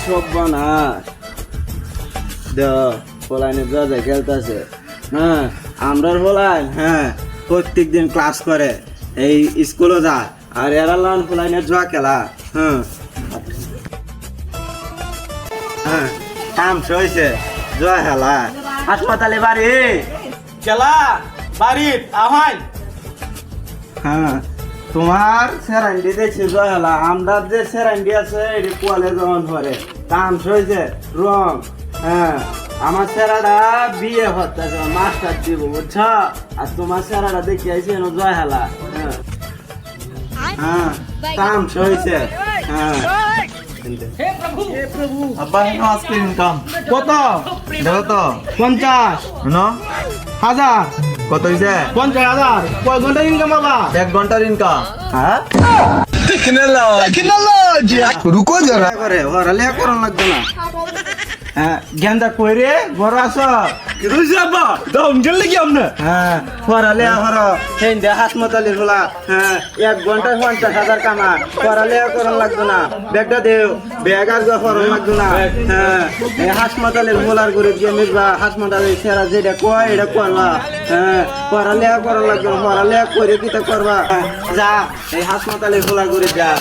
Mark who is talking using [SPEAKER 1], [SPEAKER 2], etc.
[SPEAKER 1] সর্বনাশ পোলাইনে যা খেলতেছে। হ্যাঁ আমরার পোলাইন প্রত্যেক দিন ক্লাস করে এই স্কুলে যায় আর এরা লন পোলাইনে জুয়া খেলা। কাম হয়েছে জুয়া খেলা হাসপাতালে বাড়ি
[SPEAKER 2] খেলা বাড়িত আহাই
[SPEAKER 1] তোমার সেরান্ডি দেখছি জুয়া খেলা আমরা যে সেরান্ডি আছে এটি পোয়ালে যেমন ধরে কাম হয়েছে রং। আমার সেরাটা বিয়ে হচ্ছে মাস্টার দিব বুঝছ আর তোমার সেরাটা দেখি আইসি জয় হেলা। কাম হয়েছে।
[SPEAKER 3] আব্বা আজকে ইনকাম
[SPEAKER 2] কত
[SPEAKER 3] দেখো তো
[SPEAKER 2] 50
[SPEAKER 3] ন
[SPEAKER 2] 1000
[SPEAKER 3] কত হয়েছে
[SPEAKER 2] 50,000 কয় ঘন্টা ইনকাম বাবা
[SPEAKER 3] 1 ঘন্টার ইনকাম।
[SPEAKER 1] রুকো জরা করে ওরালে করন লাগবে না। গেন্দা কইরে ঘর আস
[SPEAKER 2] কি হইছে আব্বা দাম গেল কি আমনে
[SPEAKER 1] পড়ালে হর হেন্দে হাসপাতালের হলা 1 ঘন্টায় 50,000 কামা পড়ালে করন লাগবে না। ব্যাগটা দেও ব্যাগ আর করন লাগবে না। এই হাসপাতালের হোলার করে দিয়ে মিলবা হাসপাতালের সেরা যেটা কয় এটা করবা। পড়ালে করন লাগবে না পড়ালে করে কিটা করবা। যা এই হাসপাতালের হোলার করে যা।